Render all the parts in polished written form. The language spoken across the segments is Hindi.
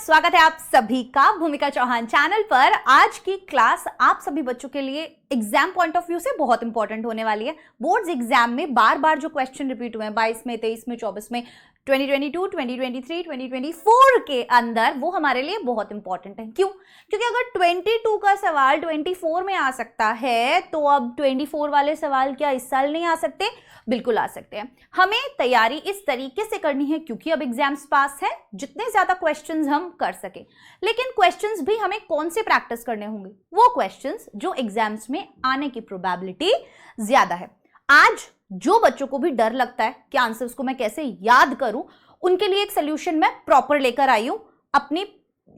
स्वागत है आप सभी का भूमिका चौहान चैनल पर। आज की क्लास आप सभी बच्चों के लिए एग्जाम पॉइंट ऑफ व्यू से बहुत इंपॉर्टेंट होने वाली है। बोर्ड्स एग्जाम में बार बार जो क्वेश्चन रिपीट हुए हैं 22 में, 23 में, 24 में, 2022, 2023, 2024 के अंदर, वो हमारे लिए बहुत इंपॉर्टेंट है। क्यों? क्योंकि अगर 22 का सवाल 24 में आ सकता है तो अब 24 वाले सवाल क्या इस साल नहीं आ सकते? बिल्कुल आ सकते हैं। हमें तैयारी इस तरीके से करनी है क्योंकि अब एग्जाम्स पास है, जितने ज्यादा क्वेश्चंस हम कर सके। लेकिन क्वेश्चंस भी हमें कौन से प्रैक्टिस करने होंगे? वो क्वेश्चंस जो एग्जाम्स में आने की प्रोबेबिलिटी ज्यादा है। आज जो बच्चों को भी डर लगता है कि आंसर्स को मैं कैसे याद करूं, उनके लिए एक सोल्यूशन मैं प्रॉपर लेकर आई हूं। अपनी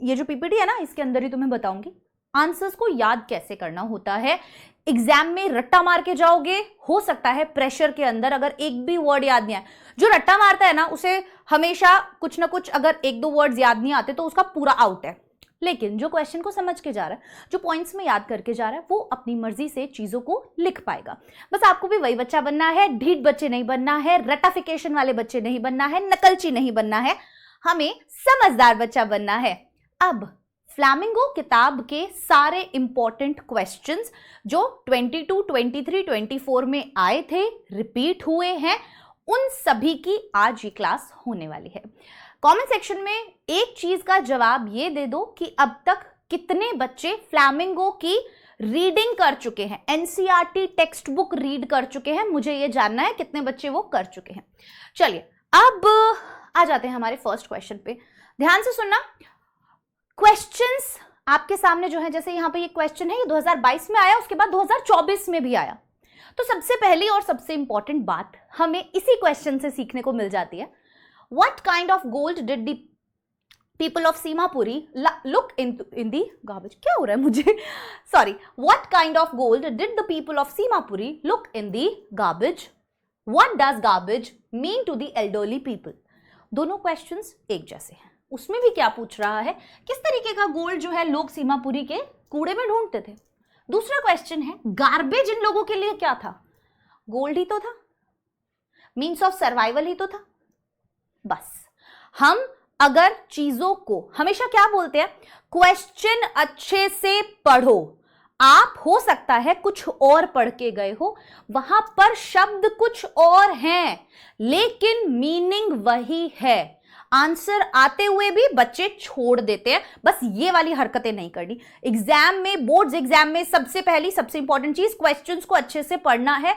ये जो पीपीटी है ना, इसके अंदर ही तुम्हें बताऊंगी आंसर्स को याद कैसे करना होता है। एग्जाम में रट्टा मार के जाओगे, हो सकता है प्रेशर के अंदर अगर एक भी वर्ड याद नहीं आए। जो रट्टा मारता है ना, उसे हमेशा कुछ ना कुछ, अगर एक दो वर्ड्स याद नहीं आते तो उसका पूरा आउट है। लेकिन जो क्वेश्चन को समझ के जा रहा है, जो पॉइंट्स में याद करके जा रहा है, वो अपनी मर्जी से चीजों को लिख पाएगा। बस आपको भी वही बच्चा बनना है, ढीठ बच्चे नहीं बनना है, रटाफिकेशन वाले बच्चे नहीं बनना है, नकलची नहीं बनना है, हमें समझदार बच्चा बनना है। अब फ्लैमिंगो किताब के सारे इंपॉर्टेंट क्वेश्चंस जो 22, 23, 24 में आए थे, रिपीट हुए हैं, उन सभी की आज ये क्लास होने वाली है। कमेंट सेक्शन में एक चीज का जवाब ये दे दो कि अब तक कितने बच्चे फ्लैमिंगो की रीडिंग कर चुके हैं, एनसीईआरटी टेक्स्ट बुक रीड कर चुके हैं। मुझे ये जानना है कितने बच्चे वो कर चुके हैं। चलिए अब आ जाते हैं हमारे फर्स्ट क्वेश्चन पे। ध्यान से सुनना। क्वेश्चंस आपके सामने जो है, जैसे यहां पे ये क्वेश्चन है, ये 2022 में आया, उसके बाद 2024 में भी आया। तो सबसे पहली और सबसे इंपॉर्टेंट बात हमें इसी क्वेश्चन से सीखने को मिल जाती है। What kind of gold did the people of Simapuri look in the garbage? क्या हो रहा है मुझे? Sorry. What kind of gold did the people of Simapuri look in the garbage? What does garbage mean to the elderly people? दोनों क्वेश्चंस एक जैसे हैं। उसमें भी क्या पूछ रहा है, किस तरीके का गोल्ड जो है लोग सीमापुरी के कूड़े में ढूंढते थे। दूसरा क्वेश्चन है, गार्बेज इन लोगों के लिए क्या था? गोल्ड ही तो था, मीन्स ऑफ सर्वाइवल ही तो था। बस हम अगर चीजों को हमेशा क्या बोलते हैं, क्वेश्चन अच्छे से पढ़ो। आप हो सकता है कुछ और पढ़ के गए हो, वहां पर शब्द कुछ और हैं, लेकिन मीनिंग वही है। आंसर आते हुए भी बच्चे छोड़ देते हैं। बस ये वाली हरकतें नहीं करनी। एग्जाम में, बोर्ड्स एग्जाम में सबसे पहली सबसे इंपॉर्टेंट चीज क्वेश्चंस को अच्छे से पढ़ना है,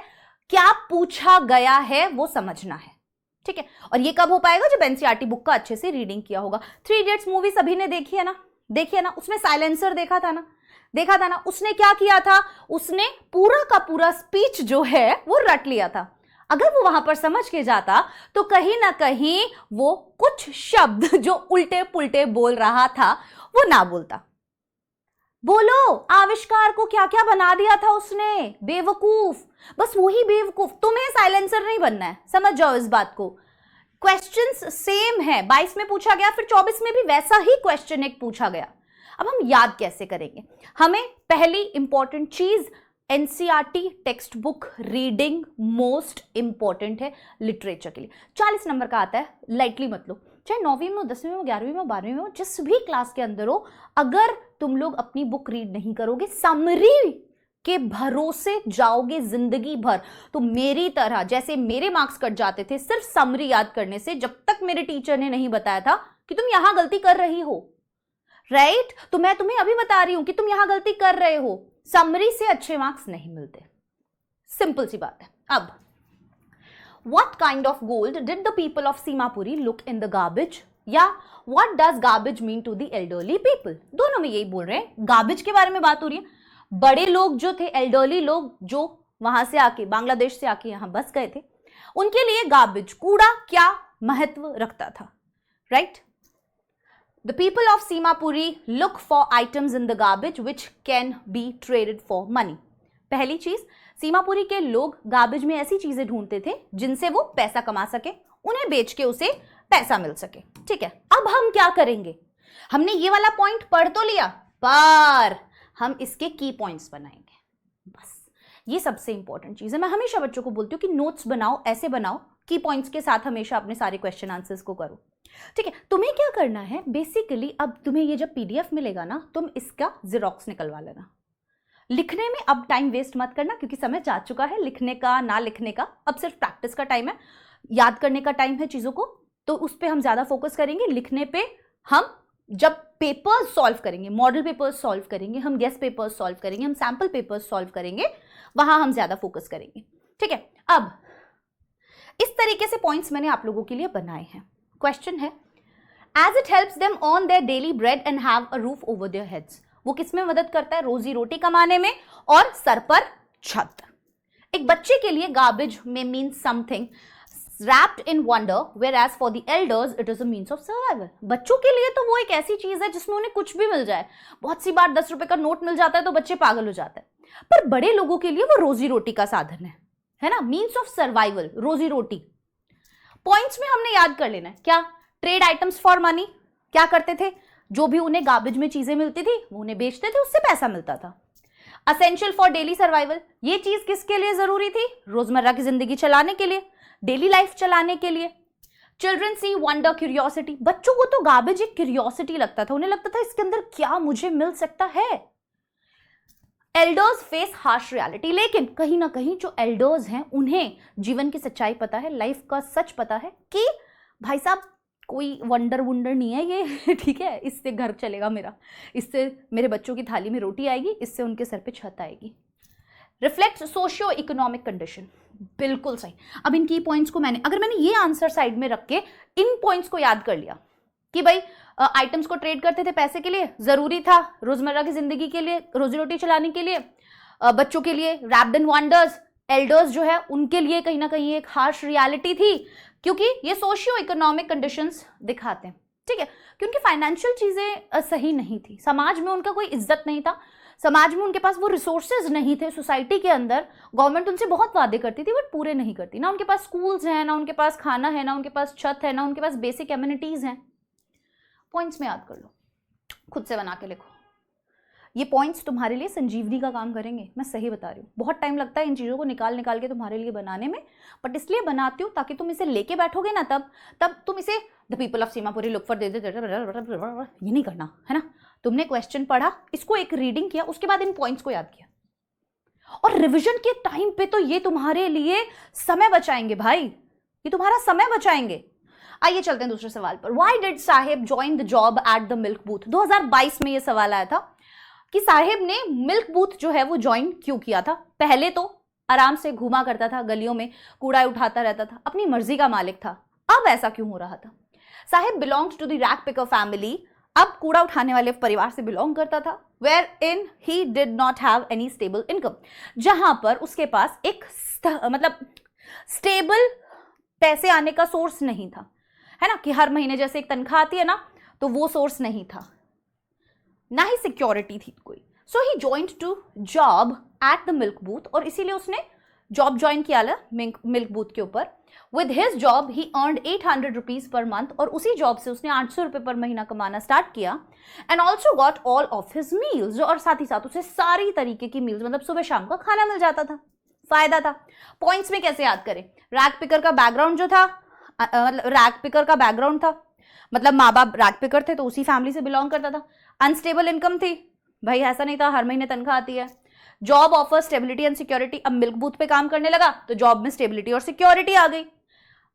क्या पूछा गया है वो समझना है। ठीक है? और ये कब हो पाएगा? जब एनसीईआरटी बुक का अच्छे से रीडिंग किया होगा। 3 इडियट्स मूवी सभी ने देखी है ना? देखी है ना? उसमें साइलेंसर देखा था ना? उसने क्या किया था? उसने पूरा का पूरा स्पीच जो है वो रट लिया था। अगर वो वहां पर समझ के जाता तो कहीं ना कहीं वो कुछ शब्द जो उल्टे पुल्टे बोल रहा था वो ना बोलता। बोलो, आविष्कार को क्या क्या बना दिया था उसने, बेवकूफ। बस वही बेवकूफ। तुम्हें साइलेंसर नहीं बनना है, समझ जाओ इस बात को। क्वेश्चंस सेम है, 22 में पूछा गया, फिर 24 में भी वैसा ही क्वेश्चन एक पूछा गया। अब हम याद कैसे करेंगे? हमें पहली इंपॉर्टेंट चीज, NCERT text book reading most important है लिटरेचर के लिए। 40 नंबर का आता है, लाइटली मत लो। चाहे 9वीं में हो, 10वीं में हो, 11वीं में हो, 12वीं में हो, जिस भी क्लास के अंदर हो, अगर तुम लोग अपनी बुक रीड नहीं करोगे, समरी के भरोसे जाओगे जिंदगी भर, तो मेरी तरह, जैसे मेरे मार्क्स कट जाते थे सिर्फ समरी याद करने से, जब तक मेरे टीचर ने नहीं बताया था कि तुम यहां गलती कर रही हो, राइट? तो मैं तुम्हें अभी बता रही हूं कि तुम यहां गलती कर रहे हो। समरी से अच्छे मार्क्स नहीं मिलते, सिंपल सी बात है। अब what kind of gold did the people of Simapuri look in the garbage? या what does garbage mean to the elderly people? दोनों में यही बोल रहे हैं, गार्बेज के बारे में बात हो रही है। बड़े लोग जो थे, एल्डरली लोग जो वहां से आके, बांग्लादेश से आके यहां बस गए थे, उनके लिए गार्बेज, कूड़ा, क्या महत्व रखता था, right? The people of Simapuri look for items in the garbage which can be traded for money. पहली चीज, सीमापुरी के लोग गार्बेज में ऐसी चीजें ढूंढते थे जिनसे वो पैसा कमा सके, उन्हें बेच के उसे पैसा मिल सके। ठीक है? अब हम क्या करेंगे? हमने ये वाला पॉइंट पढ़ तो लिया, पर हम इसके की पॉइंट्स बनाएंगे। बस ये सबसे इंपॉर्टेंट चीज है। मैं हमेशा बच्चों को बोलती हूँ कि नोट्स बनाओ, ऐसे बनाओ की पॉइंट्स के साथ हमेशा अपने सारे क्वेश्चन आंसर्स को करो, ठीक है। तुम्हें क्या करना है बेसिकली, अब तुम्हें ये जब पीडीएफ मिलेगा ना, तुम इसका जेरोक्स निकलवा लेना। लिखने में अब टाइम वेस्ट मत करना, क्योंकि समय जा चुका है लिखने का, ना लिखने का। अब सिर्फ प्रैक्टिस का टाइम है, याद करने का टाइम है चीज़ों को, तो उस पर हम ज़्यादा फोकस करेंगे। लिखने पे हम जब पेपर्स सॉल्व करेंगे, मॉडल पेपर्स सॉल्व करेंगे, हम गेस्ट पेपर्स सॉल्व करेंगे, हम सैम्पल पेपर्स सॉल्व करेंगे, वहां हम ज़्यादा फोकस करेंगे, ठीक है। अब इस तरीके से पॉइंट्स मैंने आप लोगों के लिए बनाए हैं। क्वेश्चन है, as it helps them on their daily bread and have a roof over their heads. वो किस में मदद करता है? रोजी रोटी कमाने में और सर पर छत। एक बच्चे के लिए गार्बेज में means something wrapped in wonder, whereas for the elders it is a means of survival। बच्चों के लिए तो वो एक ऐसी चीज है जिसमें उन्हें कुछ भी मिल जाए। बहुत सी बार 10 रुपए का नोट मिल जाता है तो बच्चे पागल हो जाते हैं, पर बड़े लोगों के लिए वो रोजी रोटी का साधन है ना, मीन्स ऑफ सर्वाइवल, रोजी रोटी। पॉइंट्स में हमने याद कर लेना है क्या? Trade items for money. क्या करते थे? जो भी उन्हें गार्बेज में चीजें मिलती थी वो उन्हें बेचते थे, उससे पैसा मिलता था। असेंशियल फॉर डेली सर्वाइवल, ये चीज किसके लिए जरूरी थी? रोजमर्रा की जिंदगी चलाने के लिए, डेली लाइफ चलाने के लिए। चिल्ड्रन सी वंडर क्यूरियोसिटी, बच्चों को तो गार्बेज एक क्यूरियोसिटी लगता था, उन्हें लगता था इसके अंदर क्या मुझे मिल सकता है। एल्डर्स फेस हार्श रियलिटी, लेकिन कहीं ना कहीं जो एल्डर्स हैं उन्हें जीवन की सच्चाई पता है, लाइफ का सच पता है कि भाई साहब कोई वंडर वुंडर नहीं है ये, ठीक है, इससे घर चलेगा मेरा, इससे मेरे बच्चों की थाली में रोटी आएगी, इससे उनके सर पे छत आएगी। रिफ्लेक्ट सोशियो इकोनॉमिक कंडीशन, बिल्कुल सही। अब इन की पॉइंट्स को अगर मैंने ये आंसर साइड में रख के इन पॉइंट्स को याद कर लिया कि भाई आइटम्स को ट्रेड करते थे पैसे के लिए, जरूरी था रोजमर्रा की जिंदगी के लिए, रोजी रोटी चलाने के लिए, बच्चों के लिए रैप्ड इन वंडर्स, एल्डर्स जो है उनके लिए कहीं ना कहीं एक हार्श रियलिटी थी, क्योंकि ये सोशियो इकोनॉमिक कंडीशंस दिखाते हैं, ठीक है। क्योंकि फाइनेंशियल चीजें सही नहीं थी, समाज में उनका कोई इज्जत नहीं था, समाज में उनके पास वो रिसोर्सेज नहीं थे। सोसाइटी के अंदर गवर्नमेंट उनसे बहुत वादे करती थी बट पूरे नहीं करती, ना उनके पास स्कूल्स हैं, ना उनके पास खाना है, ना उनके पास छत है, ना उनके पास बेसिक एमिनिटीज हैं। पॉइंट्स में याद कर लो, खुद से बना के लिखो। ये पॉइंट्स तुम्हारे लिए संजीवनी का काम करेंगे, मैं सही बता रही हूँ। बहुत टाइम लगता है इन चीज़ों को निकाल के तुम्हारे लिए बनाने में, बट इसलिए बनाती हूँ ताकि तुम इसे लेके बैठोगे ना, तब तुम इसे the people of Seemapuri look for ये नहीं करना है ना। तुमने क्वेश्चन पढ़ा, इसको एक रीडिंग किया, उसके बाद इन पॉइंट्स को याद किया, और रिविजन के टाइम पे तो ये तुम्हारे लिए समय बचाएंगे भाई, ये तुम्हारा समय बचाएंगे। आइए चलते हैं दूसरे सवाल पर। Why did Saheb join the job at the milk booth? 2022 में ये सवाल आया था कि साहेब ने मिल्क बूथ जो है वो ज्वाइन क्यों किया था। पहले तो आराम से घूमा करता था गलियों में, कूड़ा उठाता रहता था, अपनी मर्जी का मालिक था। अब ऐसा क्यों हो रहा था? Saheb belongs to the rag picker family, अब कूड़ा उठाने वाले परिवार से बिलोंग करता था, where in he did not have any stable income, जहां पर उसके पास एक मतलब स्टेबल पैसे आने का सोर्स नहीं था, है ना, कि हर महीने जैसे एक तनख्वाह आती है ना, तो वो सोर्स नहीं था, ना ही सिक्योरिटी थी कोई। So he joined to job at the milk booth, और इसीलिए उसने जॉब ज्वाइन किया मिल्क बूथ के ऊपर। With his job he earned 800 rupees per month, और उसी जॉब से उसने 800 रुपये पर महीना कमाना स्टार्ट किया। And also got all of his meals, और साथ ही साथ उसे सारी तरीके की मील्स, मतलब सुबह शाम का खाना मिल जाता था, फायदा था। पॉइंट्स में कैसे याद करें? रैग पिकर का बैकग्राउंड जो था, मतलब रैग पिकर का बैकग्राउंड था, मतलब माँ बाप रैग पिकर थे तो उसी फैमिली से बिलोंग करता था। अनस्टेबल इनकम थी भाई, ऐसा नहीं था हर महीने तनख्वाह आती है। Job offer stability and security, अब मिल्क बूथ पे काम करने लगा तो जॉब में स्टेबिलिटी और सिक्योरिटी आ गई।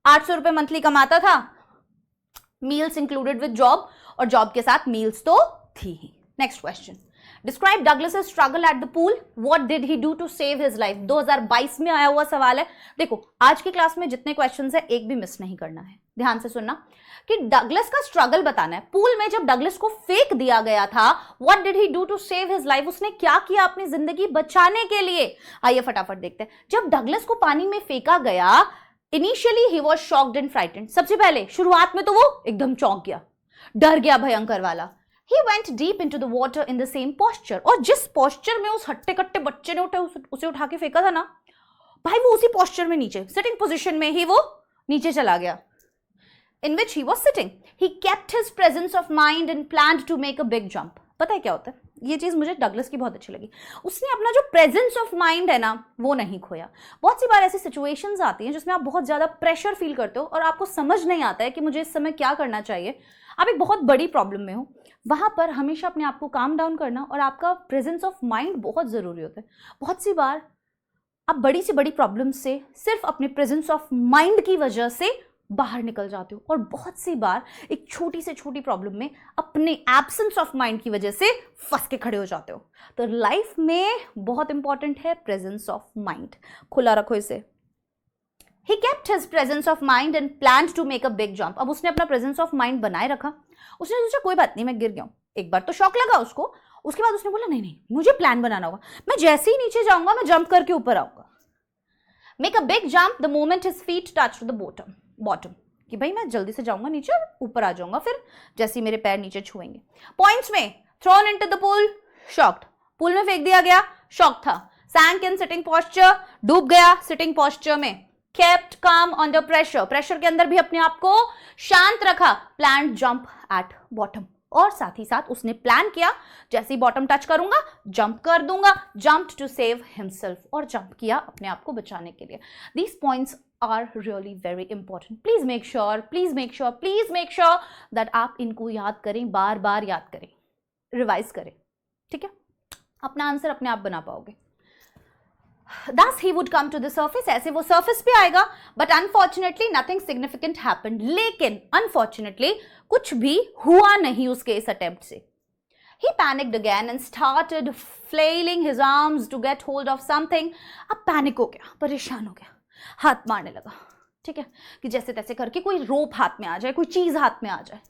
800 रुपये मंथली कमाता था, मील्स इंक्लूडेड विद जॉब, और जॉब के साथ मील्स तो थी ही। Next question, describe Douglas struggle at the pool, what did he do to save his life. 2022 में आया हुआ सवाल है। देखो आज की क्लास में जितने क्वेश्चंस है एक भी मिस नहीं करना है, ध्यान से सुनना कि डगलस का स्ट्रगल बताना है। पूल में जब डगलस को फेंक दिया गया था, what did he do to save his life, उसने क्या किया अपनी जिंदगी बचाने के लिए। आइए फटाफट देखते हैं। जब डगलस को पानी में फेंका गया, initially he was shocked and frightened, सबसे पहले शुरुआत में तो वो एकदम चौंक गया, डर गया भयंकर वाला। He went deep into the water in the same posture, और जिस पोस्चर में उस हट्टे कट्टे बच्चे ने उसे उठा के फेंका था ना भाई, वो उसी पोस्चर में नीचे सिटिंग पोजीशन में ही वो नीचे चला गया। In which he was sitting, he kept his presence of mind and planned to make a big jump। पता है क्या होता है? ये चीज मुझे डगलस की बहुत अच्छी लगी, उसने अपना जो प्रेजेंस ऑफ माइंड है ना वो नहीं खोया। बहुत सी बार ऐसी सिचुएशंस आती हैं जिसमें आप बहुत ज्यादा प्रेशर फील करते हो और आपको समझ नहीं आता है कि मुझे इस समय क्या करना चाहिए, आप एक बहुत बड़ी प्रॉब्लम में हो, वहां पर हमेशा अपने आप को काम डाउन करना और आपका प्रेजेंस ऑफ माइंड बहुत जरूरी होता है। बहुत सी बार आप बड़ी से बड़ी प्रॉब्लम से सिर्फ अपने प्रेजेंस ऑफ माइंड की वजह से बाहर निकल जाते हो, और बहुत सी बार एक छोटी से छोटी प्रॉब्लम में अपने एब्सेंस ऑफ माइंड की वजह से फंस के खड़े हो जाते हो। तो लाइफ में बहुत इंपॉर्टेंट है प्रेजेंस ऑफ माइंड। खुला रखो इसे। He kept his presence of mind and planned to make a big jump. अब उसने अपना प्रेजेंस ऑफ माइंड बनाए रखा, उसने सोचा कोई बात नहीं मैं गिर गया हूं। एक बार तो शॉक लगा उसको, उसके बाद उसने बोला नहीं नहीं मुझे प्लान बनाना होगा, मैं जैसे ही नीचे जाऊंगा मैं जंप करके ऊपर आऊंगा। Make a big jump the moment his feet touch the bottom, कि भाई मैं जल्दी से जाऊंगा नीचे और ऊपर आ जाऊंगा फिर जैसे ही मेरे पैर नीचे छुएंगे। पॉइंट्स में throne into the pool, shocked, pool में फेंक दिया गया, शॉक था। सैंक इन सिटिंग पोस्चर, डूब गया सिटिंग पोस्चर में। केप्ट काम अंडर प्रेशर, प्रेशर के अंदर भी अपने आप को शांत रखा। प्लान जंप एट बॉटम, और साथ ही साथ उसने प्लान किया जैसे ही बॉटम टच करूंगा जंप कर दूंगा। जंप टू सेव हिमसेल्फ, और जंप किया अपने आप को बचाने के लिए। These points are really very important. Please make sure that आप इनको याद करें, बार बार याद करें, रिवाइज करें, ठीक है? अपना आंसर अपने आप बना पाओगे। Thus he would come to the surface, ऐसे वो surface पे आएगा, but unfortunately nothing significant happened. लेकिन unfortunately कुछ भी हुआ नहीं उसके इस attempt से। He panicked again and started flailing his arms to get hold of something. अब पैनिक हो गया, परेशान हो गया, हाथ मारने लगा, ठीक है, कि जैसे तैसे करके कोई रोप हाथ में आ जाए, कोई चीज हाथ में आ जाए।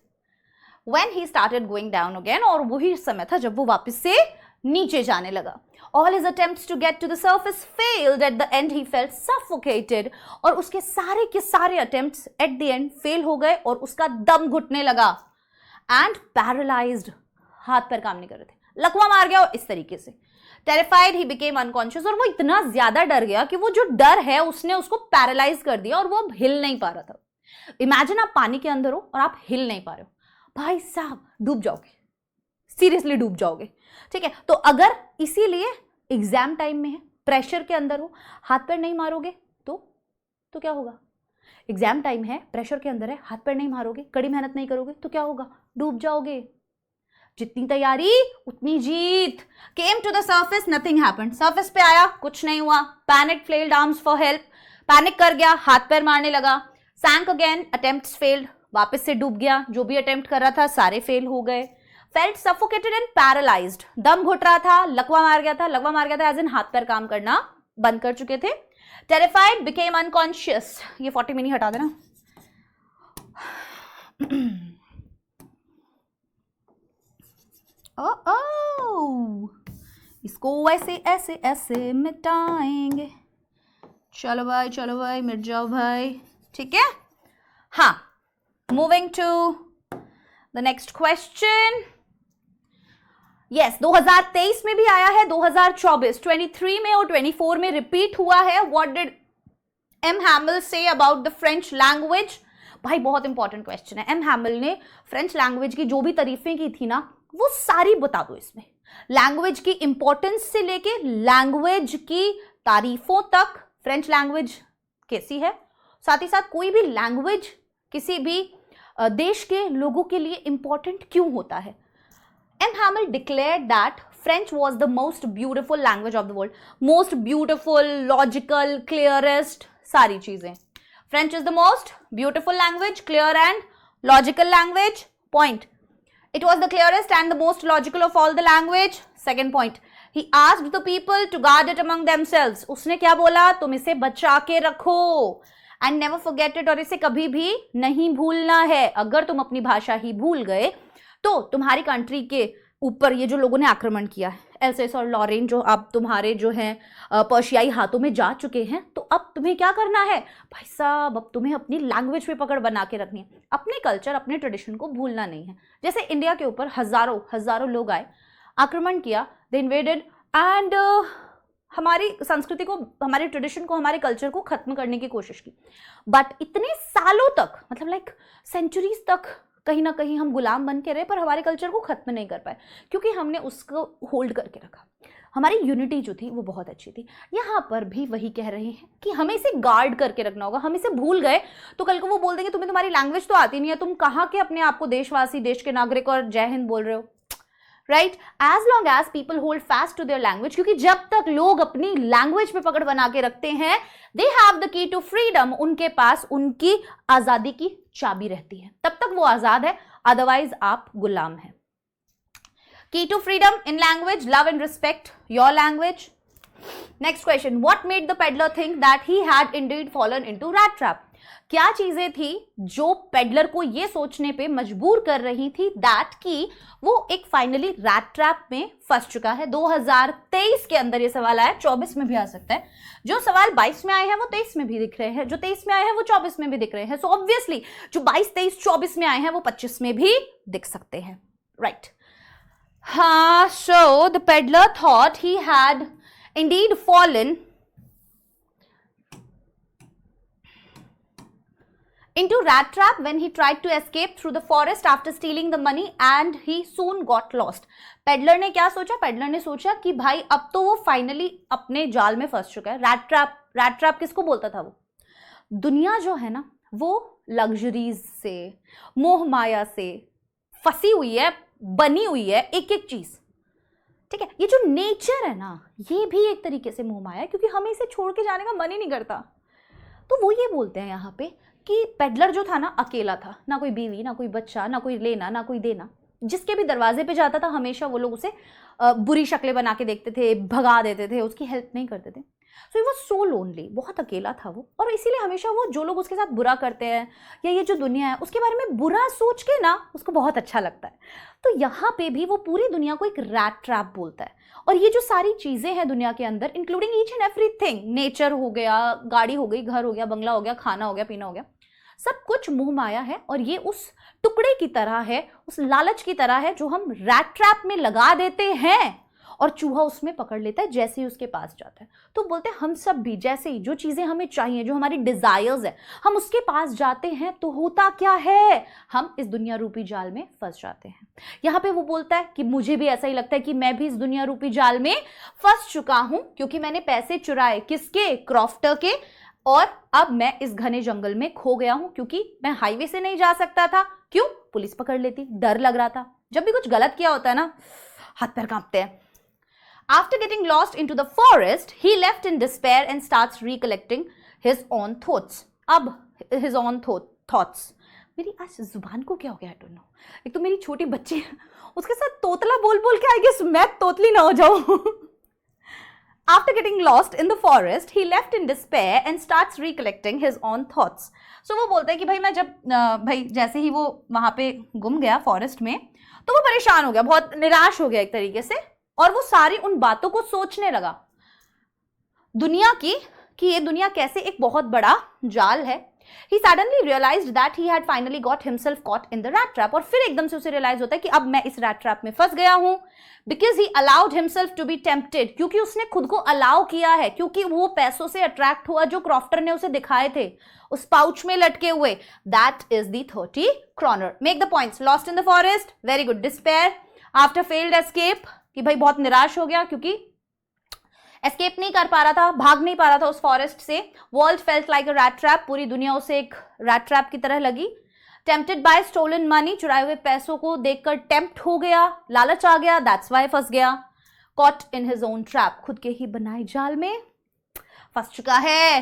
When he started going down again, और वही समय था जब वो वापस से नीचे जाने लगा। All his attempts to get to the surface failed. At the end he felt suffocated. और उसके सारे के सारे attempts at the end fail हो गए और उसका दम घुटने लगा। And paralyzed, हाथ पैर काम नहीं कर रहे थे, लकवा मार गया इस तरीके से। Terrified he became unconscious, और वो इतना ज्यादा डर गया कि वो जो डर है उसने उसको पैरालाइज कर दिया और वो हिल नहीं पा रहा था। इमेजिन आप पानी के अंदर हो और आप हिल नहीं पा रहे हो, भाई साहब डूब जाओगे, सीरियसली डूब जाओगे, ठीक है? तो अगर इसीलिए एग्जाम टाइम में है, प्रेशर के अंदर हो, हाथ पैर नहीं मारोगे तो क्या होगा? एग्जाम टाइम है, प्रेशर के अंदर है, हाथ पैर नहीं मारोगे, कड़ी मेहनत नहीं करोगे तो क्या होगा? डूब जाओगे। जितनी तैयारी उतनी जीत। Came to the surface, nothing happened, surface पे आया, कुछ नहीं हुआ। Panic, flailed arms for help, panic कर गया, हाथ पैर मारने लगा। सैंक अगेन, अटेम्प्ट्स फेल्ड, वापस से डूब गया, जो भी अटेम्प्ट कर रहा था सारे फेल हो गए। Felt suffocated and paralyzed, दम घुट रहा था, लकवा मार गया था एज इन हाथ पैर काम करना बंद कर चुके थे। Terrified became unconscious, ये 40 मिनट हटा देना। इसको ऐसे ऐसे ऐसे मिटाएंगे। चलो भाई मिट जाओ भाई, ठीक है? हाँ, moving to the next question. Yes, 2023 में भी आया है, 2024, 23 में और 24 में रिपीट हुआ है। What did M हैमिल say about the French language? भाई बहुत इंपॉर्टेंट क्वेश्चन है। एम हैमिल ने फ्रेंच लैंग्वेज की जो भी तारीफें की थी ना वो सारी बता दो इसमें। लैंग्वेज की इंपॉर्टेंस से लेके लैंग्वेज की तारीफों तक, फ्रेंच लैंग्वेज कैसी है, साथ ही साथ कोई भी लैंग्वेज किसी भी देश के लोगों के लिए इंपॉर्टेंट क्यों होता है। M. Hamill declared that French was the most beautiful language of the world. Most beautiful, logical, clearest, सारी चीजें। French is the most beautiful language, clear and logical language. Point. It was the clearest and the most logical of all the language. Second point. He asked the people to guard it among themselves. उसने क्या बोला? तुम इसे बचा के रखो and never forget it, और इसे कभी भी नहीं भूलना है। अगर तुम अपनी भाषा ही भूल गए तो तुम्हारी कंट्री के ऊपर ये जो लोगों ने आक्रमण किया है, एल्सेस और लॉरेन जो अब तुम्हारे जो हैं पर्शियाई हाथों में जा चुके हैं, तो अब तुम्हें क्या करना है भाई साहब? अब तुम्हें अपनी लैंग्वेज पे पकड़ बना के रखनी है, अपने कल्चर अपने ट्रेडिशन को भूलना नहीं है। जैसे इंडिया के ऊपर हजारों लोग आए, आक्रमण किया, दे इन्वेडेड एंड हमारी संस्कृति को, हमारे ट्रेडिशन को, हमारे कल्चर को खत्म करने की कोशिश की। बट इतने सालों तक, मतलब लाइक सेंचुरीज तक कहीं ना कहीं हम गुलाम बन के रहे पर हमारे कल्चर को खत्म नहीं कर पाए, क्योंकि हमने उसको होल्ड करके रखा। हमारी यूनिटी जो थी वो बहुत अच्छी थी। यहाँ पर भी वही कह रहे हैं कि हमें इसे गार्ड करके रखना होगा। हम इसे भूल गए तो कल को वो बोल देंगे तुम्हें तुम्हारी लैंग्वेज तो आती नहीं है, तुम कहाँ के अपने आप को देशवासी, देश के नागरिक और जय हिंद बोल रहे हो, right. As long as people hold fast to their language, क्योंकि जब तक लोग अपनी लैंग्वेज पे पकड़ बना के रखते हैं, they have the key to freedom, उनके पास उनकी आजादी की चाबी रहती है, तब तक वो आजाद है, अदरवाइज आप गुलाम हैं। Key to freedom in language, love and respect your language. Next question, what made the peddler think that he had indeed fallen into rat trap? क्या चीजें थी जो पेडलर को ये सोचने पे मजबूर कर रही थी दैट कि वो एक फाइनली रैट ट्रैप में फंस चुका है। 2023 के अंदर ये सवाल आया, 24 में भी आ सकता है। जो सवाल 22 में आए हैं वो 23 में भी दिख रहे हैं, जो 23 में आए हैं वो 24 में भी दिख रहे हैं। सो ऑब्वियसली जो 22, 23, 24 में आए हैं वो 25 में भी दिख सकते हैं, right. So the peddler thought he had indeed fallen into rat trap when he tried to escape through the forest after stealing the money and he soon got lost. Peddler ने क्या सोचा? पेडलर ने सोचा कि भाई अब तो वो फाइनली अपने जाल में फंस चुका है। रैट ट्रैप, रैट ट्रैप किसको बोलता था? वो दुनिया जो है ना, वो लग्जरीज से, मोह माया से फंसी हुई है, बनी हुई है एक एक चीज, ठीक है। ये जो नेचर है ना, ये भी एक तरीके से मोह माया है, क्योंकि हमें इसे छोड़ के जाने का मन ही नहीं करता। तो वो ये बोलते हैं यहाँ पे कि पेडलर जो था ना, अकेला था, ना कोई बीवी, ना कोई बच्चा, ना कोई लेना, ना कोई देना। जिसके भी दरवाजे पे जाता था हमेशा वो लोग उसे बुरी शक्लें बना के देखते थे, भगा देते थे, उसकी हेल्प नहीं करते थे। सो वो सो लोनली, बहुत अकेला था वो, और इसीलिए हमेशा वो जो लोग उसके साथ बुरा करते हैं या ये जो दुनिया है उसके बारे में बुरा सोच के ना उसको बहुत अच्छा लगता है। तो यहाँ पे भी वो पूरी दुनिया को एक रैट ट्रैप बोलता है। और ये जो सारी चीजें हैं दुनिया के अंदर, including each and everything, nature हो गया, गाड़ी हो गई, घर हो गया, बंगला हो गया, खाना हो गया, पीना हो गया, सब कुछ मोह माया है। और ये उस टुकड़े की तरह है, उस लालच की तरह है जो हम रैट ट्रैप में लगा देते हैं और चूहा उसमें पकड़ लेता है जैसे ही उसके पास जाता है। तो बोलते हैं हम सब भी जैसे ही जो चीजें हमें चाहिए, जो हमारी डिजायर्स है, हम उसके पास जाते हैं तो होता क्या है, हम इस दुनिया रूपी जाल में फंस जाते हैं। यहाँ पे वो बोलता है कि मुझे भी ऐसा ही लगता है कि मैं भी इस दुनिया रूपी जाल में फंस चुका हूं, क्योंकि मैंने पैसे चुराए, किसके? क्रॉफ्टर के। और अब मैं इस घने जंगल में खो गया हूं, क्योंकि मैं हाईवे से नहीं जा सकता था। क्यों? पुलिस पकड़ लेती, डर लग रहा था। जब भी कुछ गलत किया होता है ना, हाथ पैर कांपते हैं। After getting lost into the forest, he left in despair and starts recollecting his own thoughts. अब his own thoughts. मेरी आज जुबान को क्या हो गया? I don't know. एक तो मेरी छोटी बच्ची है, उसके साथ तोतला बोल बोल के I guess मैं तोतली ना हो जाऊं। After getting lost in the forest, he left in despair and starts recollecting his own thoughts. So वो बोलता है कि भाई मैं जब भाई जैसे ही वो वहां पे गुम गया फॉरेस्ट में, तो वो परेशान हो गया, बहुत निराश हो गया एक तरीके से, और वो सारी उन बातों को सोचने लगा दुनिया की, कि ये दुनिया कैसे एक बहुत बड़ा जाल है। He suddenly realized that he had finally got himself caught in the rat trap. और फिर एकदम से उसे रियलाइज होता है कि अब मैं इस rat trap में फंस गया हूं, because he allowed himself to be tempted. क्योंकि उसने खुद को अलाउ किया है, क्योंकि वो पैसों से अट्रैक्ट हुआ जो क्रॉफ्टर ने उसे दिखाए थे उस पाउच में लटके हुए। That is the 30 kroner. Make the points. Lost in the forest. Very good. Despair. After failed escape. कि भाई बहुत निराश हो गया क्योंकि एस्केप नहीं कर पा रहा था, भाग नहीं पा रहा था उस फॉरेस्ट से। World felt like a rat trap, पूरी दुनिया उसे एक रैट ट्रैप की तरह लगी। टेम्प्टेड बाय स्टोलन मनी, चुराए हुए पैसों को देखकर टेम्प्ट हो गया, लालच आ गया, दैट्स वाई फंस गया। Caught in his own trap, खुद के ही बनाए जाल में फंस चुका है।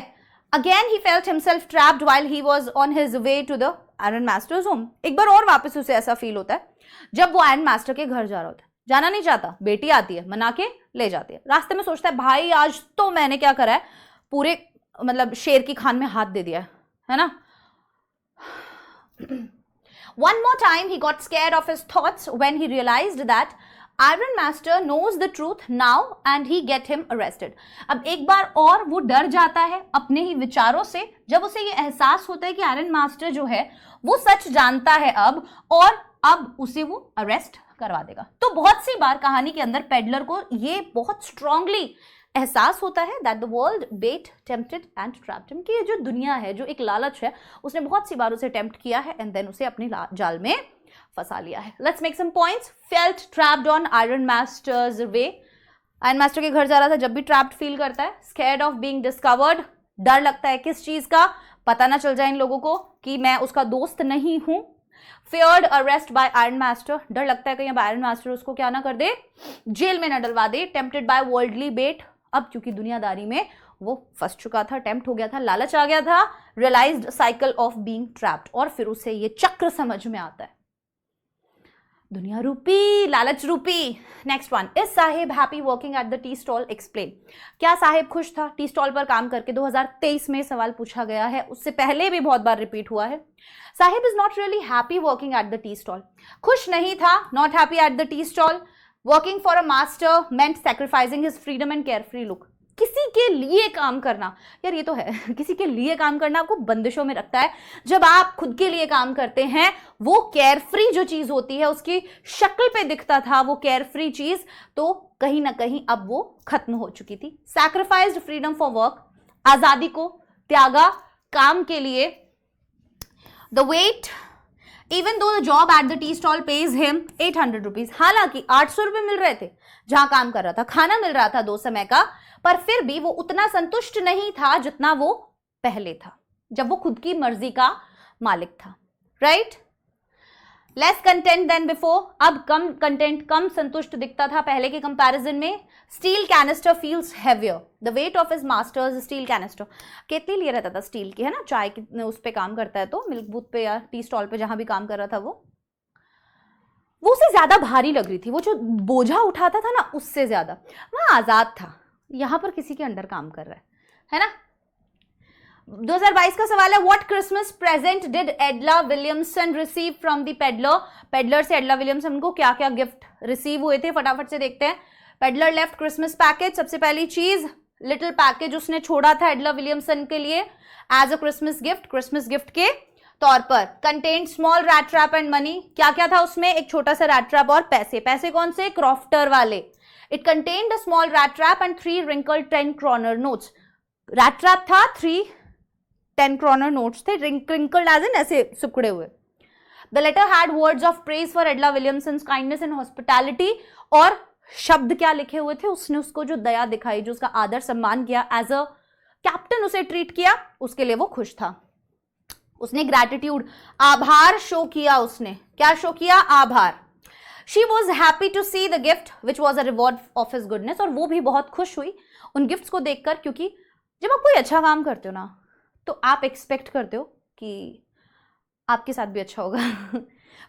Again he felt himself trapped while he was on his way to the iron master's home. एक बार और वापस उसे ऐसा फील होता है जब वो आयरन मास्टर के घर जा रहा होता है। जाना नहीं चाहता, बेटी आती है, मना के ले जाती है। रास्ते में सोचता है भाई आज तो मैंने क्या करा है, पूरे मतलब शेर की खान में हाथ दे दिया है ना। One more time he got scared of his thoughts when he realized that Iron Master knows the truth now and he get him arrested. अब एक बार और वो डर जाता है अपने ही विचारों से, जब उसे ये एहसास होता है कि आयरन मास्टर जो है वो सच जानता है अब, और अब उसे वो अरेस्ट करवा देगा। तो बहुत सी बार कहानी के अंदर पेडलर को ये बहुत स्ट्रांगली एहसास होता है that the world bet tempted and trapped him, कि ये जो दुनिया है, जो एक लालच है, उसने बहुत सी बार उसे टेम्प्ट किया है एंड देन उसे अपने जाल में फंसा लिया है। Let's make some points. Felt trapped on iron master's way, iron master के घर जा रहा था, जब भी ट्रैप्ड फील करता है। स्कैर्ड ऑफ बीइंग डिस्कवर्ड, डर लगता है किस चीज का, पता ना चल जाए इन लोगों को कि मैं उसका दोस्त नहीं हूं। फेयर्ड अरेस्ट बाय आयरन मास्टर, डर लगता है कहीं अब आयरन मास्टर उसको क्या ना कर दे, जेल में ना डलवा दे। टेम्प्टेड बाय वर्ल्डली बेट, अब क्योंकि दुनियादारी में वो फंस चुका था, टेम्प्ट हो गया था, लालच आ गया था। Realised cycle of being trapped, और फिर उसे ये चक्र समझ में आता है, दुनिया रूपी, लालच रूपी। Next one, is Sahib happy working at the tea stall, explain. क्या साहिब खुश था टी स्टॉल पर काम करके? 2023 में सवाल पूछा गया है, उससे पहले भी बहुत बार रिपीट हुआ है। Sahib is not really happy working at the tea stall, खुश नहीं था, not happy at the tea stall. Working for a master meant sacrificing his freedom and carefree look, किसी के लिए काम करना, यार ये तो है, किसी के लिए काम करना आपको बंदिशों में रखता है। जब आप खुद के लिए काम करते हैं, वो केयरफ्री जो चीज होती है, उसकी शक्ल पे दिखता था वो केयरफ्री चीज, तो कहीं ना कहीं अब वो खत्म हो चुकी थी। सैक्रिफाइस्ड फ्रीडम फॉर वर्क, आजादी को त्यागा काम के लिए। The wait, even though the job at the tea stall pays him 800 rupees, हालांकि 800 रुपए मिल रहे थे जहां काम कर रहा था, खाना मिल रहा था 2 समय का, पर फिर भी वो उतना संतुष्ट नहीं था जितना वो पहले था, जब वो खुद की मर्जी का मालिक था। Right? Less content than before, अब कम कंटेंट, कम संतुष्ट दिखता था पहले के कंपैरिजन में। Steel canister feels heavier, the weight of his masters steel canister, केतली लिए रहता था स्टील की, है ना, चाय की उस पे काम करता है तो, मिल्क बूथ पे या टी स्टॉल पे जहां भी काम कर रहा था वो उसे ज्यादा भारी लग रही थी, वो जो बोझा उठाता था ना उससे ज्यादा। वहां आजाद था, यहां पर किसी के अंडर काम कर रहा है ना। 2022 का सवाल है, what Christmas present did एडला Williamson receive from the peddler, peddler से एडला विलियमसन को क्या क्या गिफ्ट रिसीव हुए थे, फटाफट से देखते हैं। पेडलर लेफ्ट क्रिसमस पैकेज, सबसे पहली चीज लिटिल पैकेज उसने छोड़ा था एडला विलियमसन के लिए एज अ क्रिसमस गिफ्ट के तौर पर। Contained small rat trap and money, क्या क्या था उसमें, एक छोटा सा रैट ट्रैप और पैसे, पैसे कौन से, क्रॉफ्टर वाले। It contained a small rat trap and 3 wrinkled 10 kroner notes, rat trap था, 3 10 kroner नोट्स थे, wrinkled एज इन ऐसे सिकुड़े हुए। The letter had words of praise for Edla Williamson's kindness and hospitality, और शब्द क्या लिखे हुए थे, उसने उसको जो दया दिखाई, जो उसका आदर सम्मान किया, एज अ कैप्टन उसे ट्रीट किया, उसके लिए वो खुश था। उसने ग्रैटिट्यूड, आभार शो किया, उसने क्या शो किया, आभार। She was happy to see the gift which was a reward of his goodness, और वो भी बहुत खुश हुई उन गिफ्ट्स को देखकर, क्योंकि जब आप कोई अच्छा काम करते हो ना तो आप एक्सपेक्ट करते हो कि आपके साथ भी अच्छा होगा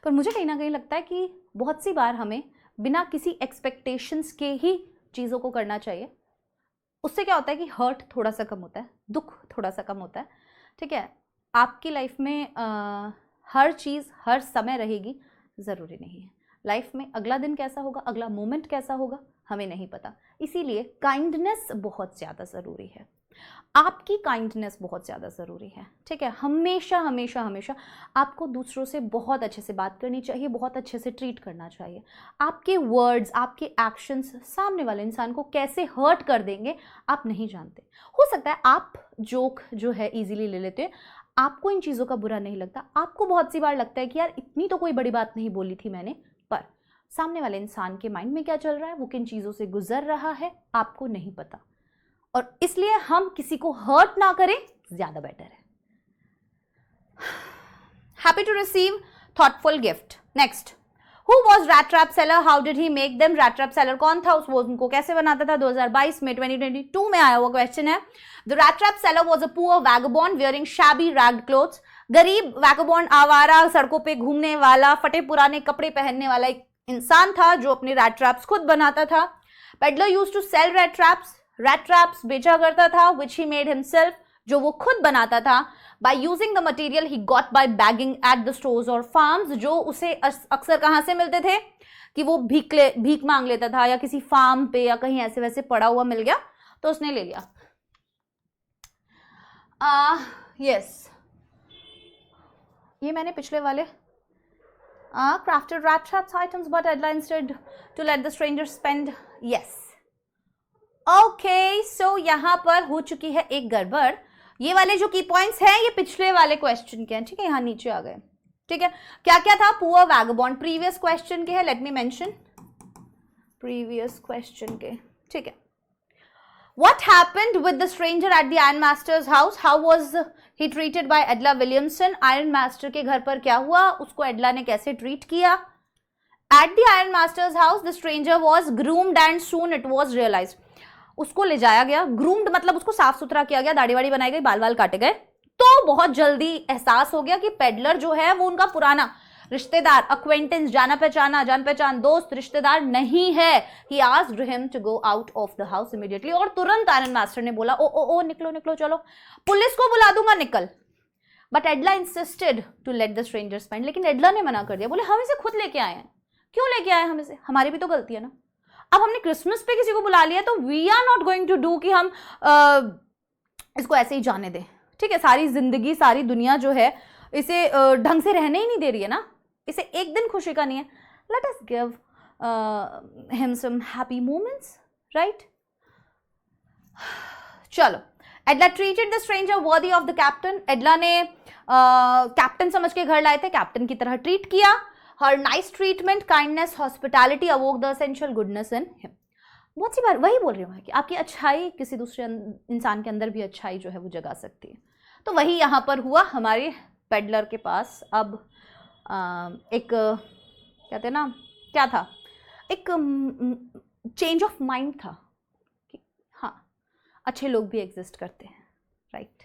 पर मुझे कहीं ना कहीं लगता है कि बहुत सी बार हमें बिना किसी एक्सपेक्टेशंस के ही चीज़ों को करना चाहिए। उससे क्या होता है कि हर्ट थोड़ा सा कम होता है, दुख थोड़ा सा कम होता है। ठीक है, आपकी लाइफ में हर चीज़ हर समय रहेगी ज़रूरी नहीं है। लाइफ में अगला दिन कैसा होगा, अगला मोमेंट कैसा होगा, हमें नहीं पता। इसीलिए काइंडनेस बहुत ज़्यादा ज़रूरी है, आपकी काइंडनेस बहुत ज़्यादा ज़रूरी है। ठीक है, हमेशा हमेशा हमेशा आपको दूसरों से बहुत अच्छे से बात करनी चाहिए, बहुत अच्छे से ट्रीट करना चाहिए। आपके वर्ड्स, आपके एक्शंस सामने वाले इंसान को कैसे हर्ट कर देंगे आप नहीं जानते। हो सकता है आप जोक जो है ईजिली ले लेते हैं, आपको इन चीज़ों का बुरा नहीं लगता, आपको बहुत सी बार लगता है कि यार इतनी तो कोई बड़ी बात नहीं बोली थी मैंने, पर सामने वाले इंसान के माइंड में क्या चल रहा है, वो किन चीज़ों से गुजर रहा है, आपको नहीं पता। और इसलिए हम किसी को हर्ट ना करें, ज़्यादा बेटर है। Happy to receive thoughtful gift. Next, who was rat trap seller, how did he make them, rat trap seller कौन था, वो उनको कैसे बनाता था। 2022 में 2022 में आया हुआ क्वेश्चन है। The rat trap seller was a poor vagabond wearing shabby ragged clothes, गरीब वैगबॉन्ड, आवारा, सड़कों पे घूमने वाला, फटे पुराने कपड़े पहनने वाला एक इंसान था जो अपने रैट ट्रैप्स खुद बनाता था। Peddler used to sell rat traps बेचा करता था, विच ही मेड हिमसेल्फ, जो वो खुद बनाता था। By using the material he got by begging at the stores और फार्म्स, जो उसे अक्सर कहाँ से मिलते थे कि वो भीख मांग लेता था, या किसी फार्म पे या कहीं ऐसे वैसे पड़ा हुआ मिल गया तो उसने ले लिया। यस, ये मैंने पिछले वाले crafted rat traps items but Adla instead to let the strangers spend. Yes. Okay, so यहाँ पर हो चुकी है एक गड़बड़। ये वाले जो की पॉइंट्स हैं ये पिछले वाले क्वेश्चन के हैं। ठीक है, यहाँ नीचे आ गए। ठीक है, क्या क्या था? पुअर वैगबॉन्ड, प्रीवियस क्वेश्चन के है, let me mention previous question के, ठीक है। What happened with the stranger at the Iron Master's house? How was he treated by Edla Williamson? Iron Master के घर पर क्या हुआ, उसको एडला ने कैसे ट्रीट किया? At the Iron Master's house, the stranger was groomed and soon it was realized. उसको ले जाया गया, groomed मतलब उसको साफ सुथरा किया गया, दाढ़ी वाड़ी बनाई गई, बाल वाल काटे गए, तो बहुत जल्दी एहसास हो गया कि पेडलर जो है वो उनका पुराना रिश्तेदार, अक्वेंटेंस, जान पहचान दोस्त, रिश्तेदार नहीं है। He asked him to go out of the house immediately. और तुरंत आयरन मास्टर ने बोला, ओ निकलो चलो, पुलिस को बुला दूंगा, निकल। But Edla insisted to let the stranger spend, लेकिन एडला ने मना कर दिया, बोले हम इसे खुद लेके आए हैं। क्यों लेके आए हम इसे? हमारी भी तो गलती है ना। अब हमने क्रिसमस पे किसी को बुला लिया तो we are not going to do कि हम इसको ऐसे ही जाने दें, ठीक है। सारी जिंदगी, सारी दुनिया जो है इसे ढंग से रहने ही नहीं दे रही है ना, इसे एक दिन खुशी का नहीं है। Let us give him some happy moments, right. चलो, Edla treated the stranger worthy of the captain, Edla ने कैप्टन समझ के घर लाए थे, कैप्टन की तरह ट्रीट किया। Her nice treatment, kindness, hospitality awoke the essential goodness in him. बहुत सी बार वही बोल रही हूँ कि आपकी अच्छाई किसी दूसरे इंसान के अंदर भी अच्छाई जो है वो जगा सकती है। तो वही यहाँ पर हुआ हमारे पेडलर के पास। अब एक कहते हैं ना, क्या था, एक चेंज ऑफ माइंड था कि हाँ, अच्छे लोग भी एग्जिस्ट करते हैं, right.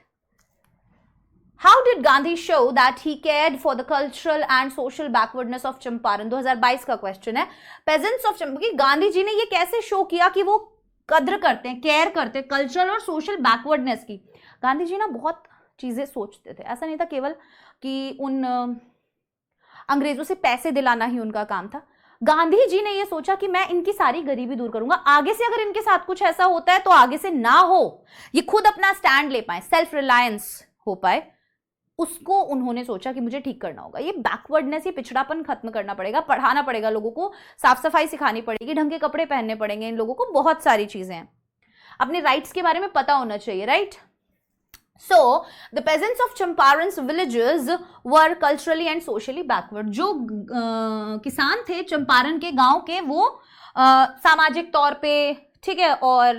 How did Gandhi show that he cared for the cultural and social backwardness of Champaran? 2022 का क्वेश्चन है। पेजेंट्स ऑफ चंपारण, गांधी जी ने ये कैसे शो किया कि वो कद्र करते हैं, केयर करते हैं कल्चरल और सोशल बैकवर्डनेस की। गांधी जी ना बहुत चीजें सोचते थे, ऐसा नहीं था केवल कि उन अंग्रेजों से पैसे दिलाना ही उनका काम था। गांधी जी ने यह सोचा कि मैं इनकी सारी गरीबी दूर करूंगा, आगे से अगर इनके साथ कुछ ऐसा होता है तो आगे से ना हो, ये खुद अपना स्टैंड ले पाए, सेल्फ रिलायंस हो पाए, उसको उन्होंने सोचा कि मुझे ठीक करना होगा। ये बैकवर्डनेस, ये पिछड़ापन खत्म करना पड़ेगा, पढ़ाना पड़ेगा लोगों को, साफ सफाई सिखानी पड़ेगी, ढंग के कपड़े पहनने पड़ेंगे इन लोगों को, बहुत सारी चीजें हैं, अपने राइट्स के बारे में पता होना चाहिए, right. So, the peasants of Champaran's villages were culturally and socially backward. जो किसान थे चंपारण के गांव के, वो सामाजिक तौर पे, ठीक है, और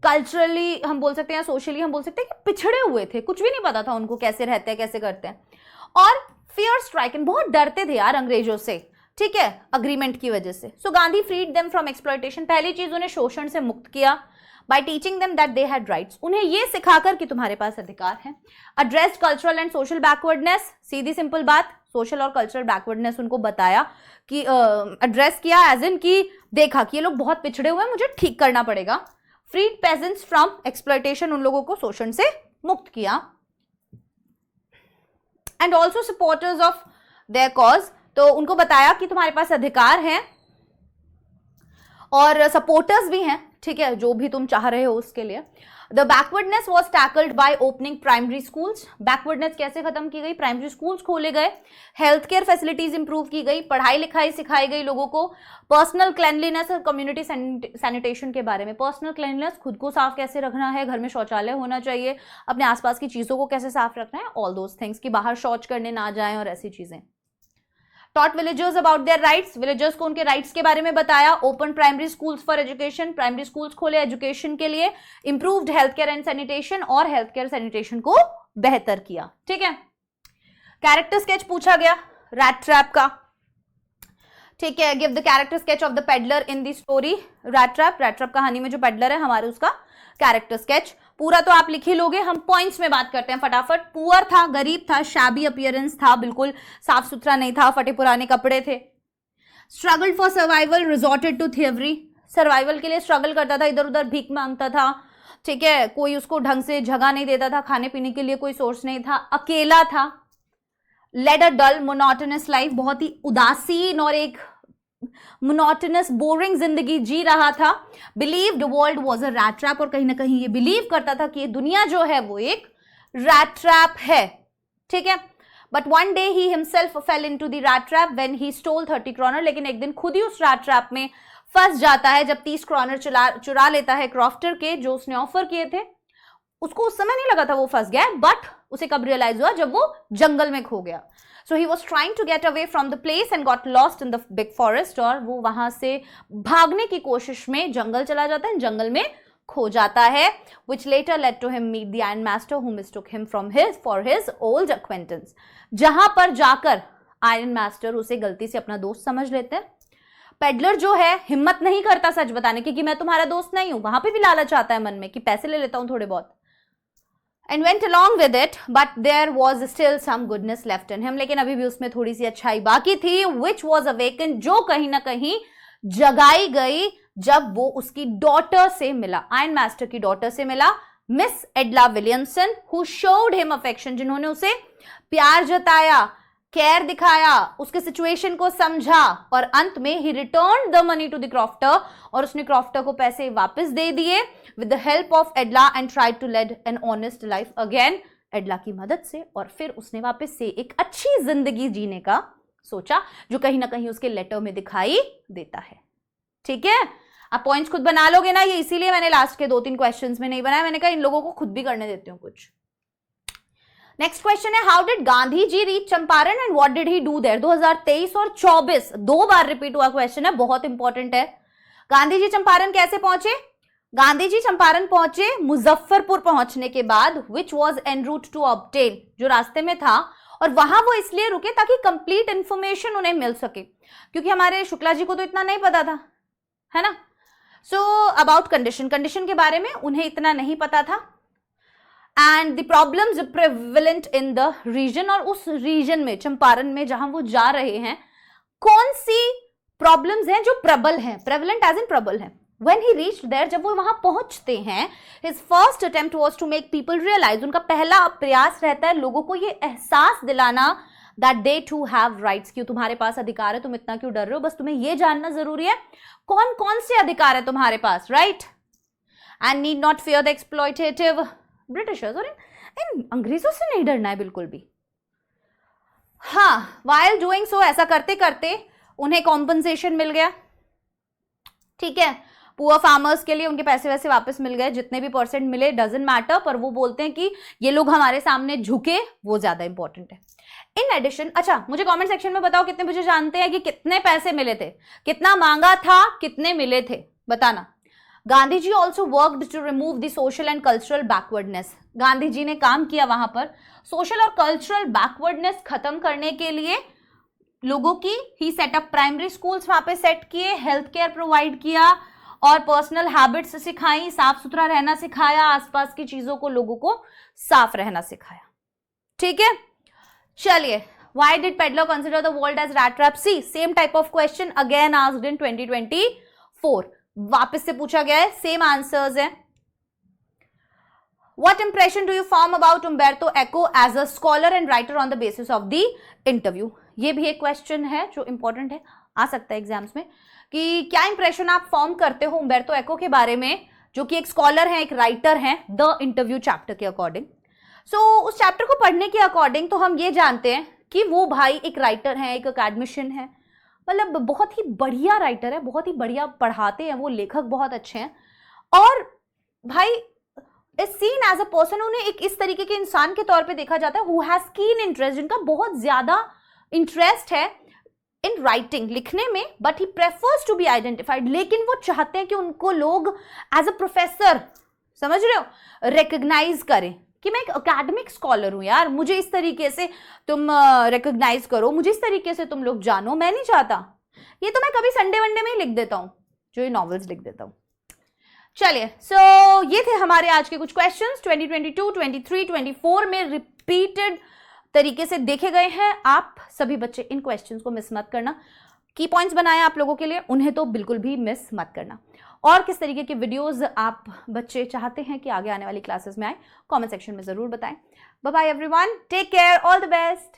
कल्चरली हम बोल सकते हैं, सोशली हम बोल सकते हैं कि पिछड़े हुए थे, कुछ भी नहीं पता था उनको कैसे रहते हैं, कैसे करते हैं। और फियर स्ट्राइकन, बहुत डरते थे यार अंग्रेजों से, ठीक है, अग्रीमेंट की वजह से। So Gandhi freed them from exploitation, पहली चीज उन्हें शोषण से मुक्त किया, by teaching them that they had rights, उन्हें ये सिखाकर कि तुम्हारे पास अधिकार हैं। addressed cultural and social backwardness, Sidhi simple बात, सोशल और कल्चरल बैकवर्डनेस उनको बताया कि एड्रेस किया, एज इन कि देखा कि ये लोग बहुत पिछड़े हुए हैं, मुझे ठीक करना पड़ेगा। फ्रीड पेजेंट्स फ्रॉम एक्सप्लॉयटेशन, उन लोगों को शोषण से मुक्त किया। And also supporters of their cause, तो उनको बताया कि तुम्हारे पास अधिकार हैं और सपोर्टर्स भी हैं, ठीक है, जो भी तुम चाह रहे हो उसके लिए। The backwardness was tackled by opening primary schools, backwardness कैसे खत्म की गई, प्राइमरी स्कूल्स खोले गए, हेल्थ केयर फैसिलिटीज इंप्रूव की गई, पढ़ाई लिखाई सिखाई गई लोगों को, पर्सनल क्लेanलीनेस और कम्युनिटी सैनिटेशन के बारे में, पर्सनल क्लेanलीनेस, खुद को साफ कैसे रखना है, घर में शौचालय होना चाहिए, अपने आसपास की चीजों को कैसे साफ रखना है, ऑल दोज थिंग्स, कि बाहर शौच करने ना जाएं और ऐसी चीजें। taught villagers about their rights, villagers को उनके rights के बारे में बताया। open primary schools for education, primary schools खोले education के लिए। improved healthcare and sanitation, और healthcare sanitation को बेहतर किया, ठीक है। character sketch पूछा गया rat trap का, ठीक है। give the character sketch of the peddler in the story rat trap कहानी में जो peddler है हमारे, उसका कैरेक्टर स्केच। पूरा तो आप लिख ही लोगे, हम पॉइंट्स में बात करते हैं फटाफट। पुअर था, गरीब था, शैबी अपीयरेंस था, बिल्कुल साफ सुथरा नहीं था, फटे पुराने कपड़े थे। Struggle for survival, resorted to thievery, survival के लिए स्ट्रगल करता था, इधर उधर भीख मांगता था, ठीक है, कोई उसको ढंग से जगह नहीं देता था, खाने पीने के लिए कोई सोर्स नहीं था, अकेला था। लेड अ डल मोनोटोनस लाइफ, बहुत ही उदासीन और एक मोनोटोनस बोरिंग जिंदगी जी रहा था। Believed world was a rat trap, और कहीं ना कहीं ये बिलीव करता था कि ये दुनिया जो है वो एक रैट ट्रैप है, ठीक है। But one day he himself fail into the rat trap when he stole 30 क्रॉनर, लेकिन एक दिन खुद ही उस रैट ट्रैप में फंस जाता है जब 30 क्रॉनर चुरा लेता है क्रॉफ्टर के, जो उसने ऑफर किए थे। उसको उस समय नहीं लगा था वो फंस गया, बट उसे कब रियलाइज हुआ? जब वो जंगल में खो गया. So he was trying to get away from the place and got lost in the big forest. और वो वहां से भागने की कोशिश में जंगल चला जाता है, जंगल में खो जाता है, which later led to him meet the Iron Master who mistook him for his old acquaintance. जहां पर जाकर आयरन मास्टर उसे गलती से अपना दोस्त समझ लेते हैं. पेडलर जो है हिम्मत नहीं करता सच बताने की कि मैं तुम्हारा दोस्त नहीं हूं. वहां पे भी लालच आता है मन में कि पैसे ले लेता हूं थोड़े बहुत. And went along with it, but there was still some goodness left in him. लेकिन अभी भी उसमें थोड़ी सी अच्छाई बाकी थी, which was awakened, जो कहीं ना कहीं जगाई गई जब वो उसकी डॉटर से मिला, आयरन मास्टर की डॉटर से मिला, miss एडला Williamson, who showed him affection, जिन्होंने उसे प्यार जताया, केयर दिखाया, उसके सिचुएशन को समझा और अंत में he returned the money to the crofter, और उसने क्रॉफ्टर को पैसे वापस दे दिए with the help of Edla and tried to lead an honest life again. Edla की मदद से, और फिर उसने वापस से एक अच्छी जिंदगी जीने का सोचा, जो कहीं ना कहीं उसके लेटर में दिखाई देता है. ठीक है, आप पॉइंट्स खुद बना लोगे ना. ये इसीलिए मैंने लास्ट के 2-3 क्वेश्चंस में नहीं बनाया, मैंने कहा इन लोगों को खुद भी करने देती हूँ कुछ. नेक्स्ट क्वेश्चन है, how did Gandhi ji reach Champaran and what did he do there? 2023 और 24 2 बार रिपीट हुआ क्वेश्चन है, बहुत इंपॉर्टेंट है. गांधी जी चंपारण कैसे पहुंचे? गांधी जी चंपारण पहुंचे मुजफ्फरपुर पहुंचने के बाद, which was en route to obtain, जो रास्ते में था, और वहां वो इसलिए रुके ताकि कंप्लीट इंफॉर्मेशन उन्हें मिल सके, क्योंकि हमारे शुक्ला जी को तो इतना नहीं पता था, है ना. सो अबाउट कंडीशन के बारे में उन्हें इतना नहीं पता था. And the problems prevalent in the region, और उस रीजन में चंपारण में जहां वो जा रहे हैं, कौन सी प्रॉब्लम्स हैं जो प्रबल हैं, प्रेवलेंट एज इन प्रबल हैं. When he reached there, जब वो वहां पहुंचते हैं, his first attempt was to make people realize, उनका पहला प्रयास रहता है लोगों को ये एहसास दिलाना that they too have rights, कि तुम्हारे पास अधिकार है, तुम इतना क्यों डर रहे हो, बस तुम्हें ये जानना जरूरी है कौन कौन से अधिकार है तुम्हारे पास, right. And need not fear the exploitative Britishers, और इन अंग्रेजों से नहीं डरना है बिल्कुल भी. हाँ, while doing so, ऐसा करते करते उन्हें कॉम्पनसेशन मिल गया. ठीक है, पुअर फार्मर्स के लिए उनके पैसे वैसे वापस मिल गए, जितने भी परसेंट मिले डजंट मैटर, पर वो बोलते हैं कि ये लोग हमारे सामने झुके, वो ज्यादा इंपॉर्टेंट है. इन एडिशन, अच्छा मुझे कमेंट सेक्शन में बताओ कितने मुझे जानते हैं कि कितने पैसे मिले थे, कितना मांगा था, कितने मिले थे, बताना. Gandhi ji also worked to remove the social and cultural backwardness. Gandhi ji ने काम किया वहां पर सोशल और कल्चरल बैकवर्डनेस खत्म करने के लिए लोगों की. ही सेटअप प्राइमरी स्कूल्स वहां पे सेट किए, हेल्थ केयर प्रोवाइड किया, और पर्सनल हैबिट्स सिखाई, साफ सुथरा रहना सिखाया, आसपास की चीजों को लोगों को साफ रहना सिखाया. ठीक है, चलिए. Why did Pedler consider the world as rat trap? See, same type of question again asked in 2024. वापस से पूछा गया है, सेम आंसर्स है. What impression do you form about Umberto Eco as a scholar and writer on the basis of the interview? ये भी एक क्वेश्चन है जो इंपॉर्टेंट है, आ सकता है एग्जाम्स में, कि क्या इंप्रेशन आप फॉर्म करते हो उम्बेर्तो एको के बारे में, जो कि एक स्कॉलर है, एक राइटर हैं, द इंटरव्यू चैप्टर के अकॉर्डिंग. सो उस चैप्टर को पढ़ने के अकॉर्डिंग तो हम ये जानते हैं कि वो भाई एक राइटर हैं, एक अकेडमिशियन है, मतलब बहुत ही बढ़िया राइटर है, बहुत ही बढ़िया पढ़ाते हैं, वो लेखक बहुत अच्छे हैं, और भाई is seen as a person, उन्हें एक इस तरीके के इंसान के तौर पे देखा जाता है हु हैज कीन इंटरेस्ट, जिनका बहुत ज्यादा इंटरेस्ट है इन राइटिंग, लिखने में, but he prefers to be identified. लेकिन वो चाहते हैं कि उनको लोग एज अ प्रोफेसर, समझ रहे हो, रिकग्नाइज करें कि मैं एक अकेडमिक स्कॉलर हूं यार, मुझे इस तरीके से तुम रिकग्नाइज करो, मुझे इस तरीके से तुम लोग जानो. मैं नहीं चाहता ये, तो मैं कभी संडे वनडे में ही लिख देता हूं, जो ये नॉवेल्स लिख देता हूं. चलिए, सो ये थे हमारे आज के कुछ क्वेश्चंस 2022, 23, 24 में रिपीटेड तरीके से देखे गए हैं. आप सभी बच्चे इन क्वेश्चंस को मिस मत करना. की पॉइंट्स बनाए आप लोगों के लिए, उन्हें तो बिल्कुल भी मिस मत करना. और किस तरीके के वीडियोस आप बच्चे चाहते हैं कि आगे आने वाली क्लासेस में आए, कमेंट सेक्शन में जरूर बताएं. Bye bye everyone, take care, all the best.